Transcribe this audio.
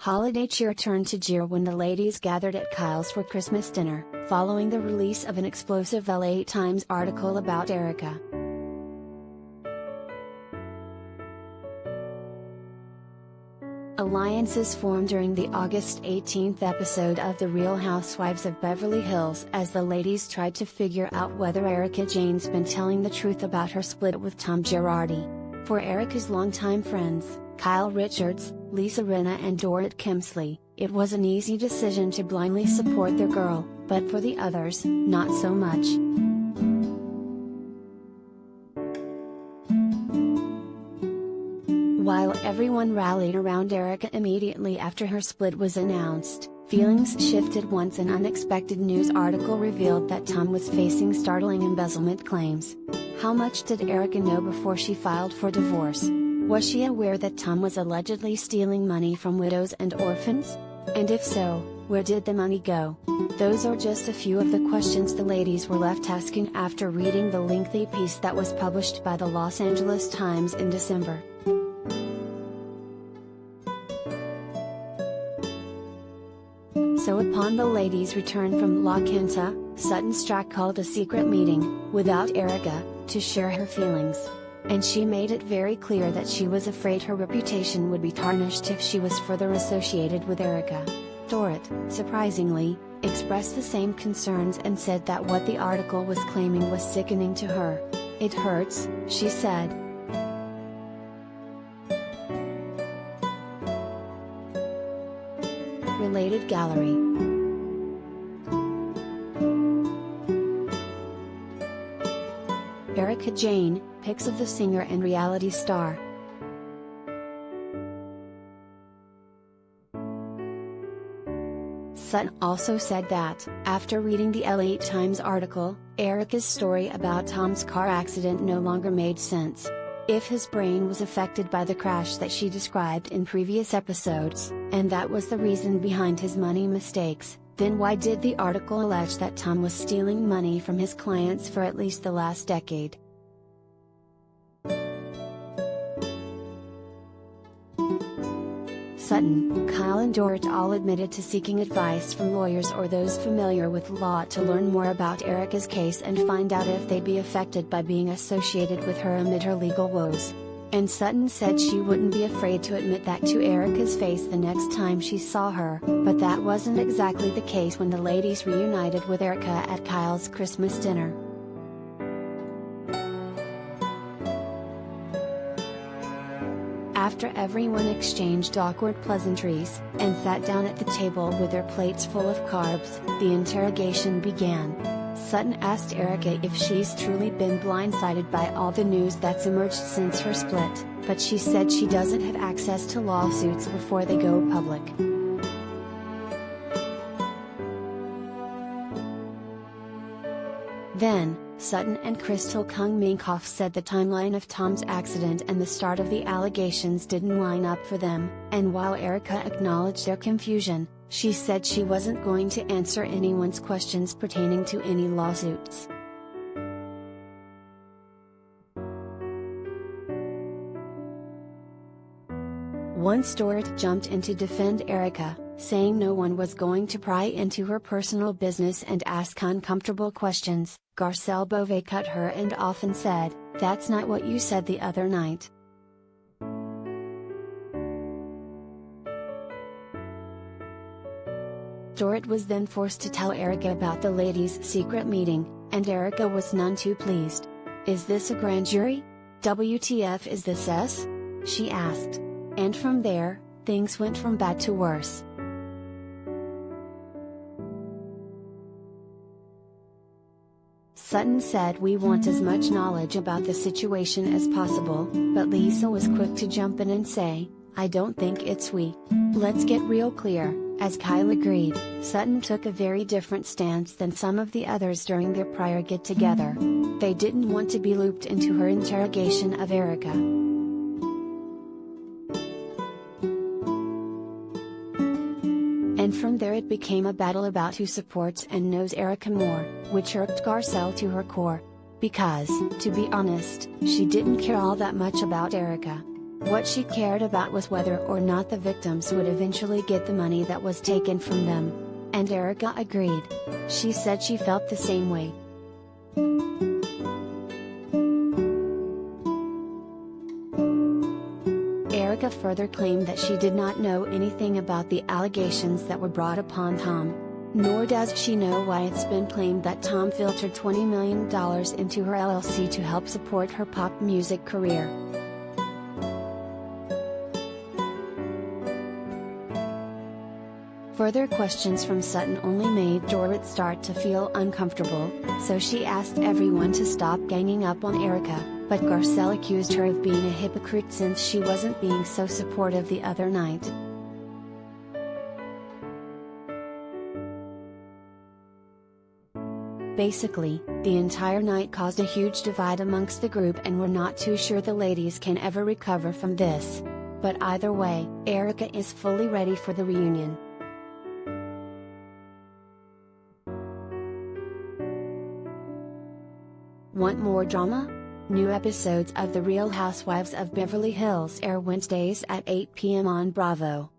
Holiday cheer turned to jeer when the ladies gathered at Kyle's for Christmas dinner, following the release of an explosive LA Times article about Erika. Alliances formed during the August 18th episode of The Real Housewives of Beverly Hills as the ladies tried to figure out whether Erika Jayne's been telling the truth about her split with Tom Girardi. For Erika's longtime friends, Kyle Richards, Lisa Rinna and Dorit Kemsley, it was an easy decision to blindly support their girl, but for the others, not so much. While everyone rallied around Erika immediately after her split was announced, feelings shifted once an unexpected news article revealed that Tom was facing startling embezzlement claims. How much did Erika know before she filed for divorce? Was she aware that Tom was allegedly stealing money from widows and orphans? And if so, where did the money go? Those are just a few of the questions the ladies were left asking after reading the lengthy piece that was published by the Los Angeles Times in December. So upon the ladies' return from La Quinta, Sutton Stracke called a secret meeting, without Erika, to share her feelings. And she made it very clear that she was afraid her reputation would be tarnished if she was further associated with Erika. Dorit, surprisingly, expressed the same concerns and said that what the article was claiming was sickening to her. "It hurts," she said. Related gallery. Erika Jayne, pics of the singer and reality star. Sutton also said that, after reading the LA Times article, Erika's story about Tom's car accident no longer made sense. If his brain was affected by the crash that she described in previous episodes, and that was the reason behind his money mistakes, then why did the article allege that Tom was stealing money from his clients for at least the last decade? Sutton, Kyle and Dorit all admitted to seeking advice from lawyers or those familiar with law to learn more about Erika's case and find out if they'd be affected by being associated with her amid her legal woes. And Sutton said she wouldn't be afraid to admit that to Erika's face the next time she saw her, but that wasn't exactly the case when the ladies reunited with Erika at Kyle's Christmas dinner. After everyone exchanged awkward pleasantries, and sat down at the table with their plates full of carbs, the interrogation began. Sutton asked Erika if she's truly been blindsided by all the news that's emerged since her split, but she said she doesn't have access to lawsuits before they go public. Then, Sutton and Crystal Kung Minkoff said the timeline of Tom's accident and the start of the allegations didn't line up for them, and while Erika acknowledged their confusion, she said she wasn't going to answer anyone's questions pertaining to any lawsuits. Once Dorit jumped in to defend Erika, saying no one was going to pry into her personal business and ask uncomfortable questions, Garcelle Beauvais cut her and off and said, "That's not what you said the other night." Dorit was then forced to tell Erika about the ladies' secret meeting, and Erika was none too pleased. "Is this a grand jury? WTF is this us?" she asked. And from there, things went from bad to worse. Sutton said, "We want as much knowledge about the situation as possible," but Lisa was quick to jump in and say, "I don't think it's we. Let's get real clear." As Kyle agreed, Sutton took a very different stance than some of the others during their prior get-together. They didn't want to be looped into her interrogation of Erika. And from there it became a battle about who supports and knows Erika more, which irked Garcelle to her core. Because, to be honest, she didn't care all that much about Erika. What she cared about was whether or not the victims would eventually get the money that was taken from them. And Erika agreed. She said she felt the same way. Erika further claimed that she did not know anything about the allegations that were brought upon Tom. Nor does she know why it's been claimed that Tom filtered $20 million into her LLC to help support her pop music career. Further questions from Sutton only made Dorit start to feel uncomfortable, so she asked everyone to stop ganging up on Erika, but Garcelle accused her of being a hypocrite since she wasn't being so supportive the other night. Basically, the entire night caused a huge divide amongst the group and we're not too sure the ladies can ever recover from this. But either way, Erika is fully ready for the reunion. Want more drama? New episodes of The Real Housewives of Beverly Hills air Wednesdays at 8 p.m. on Bravo.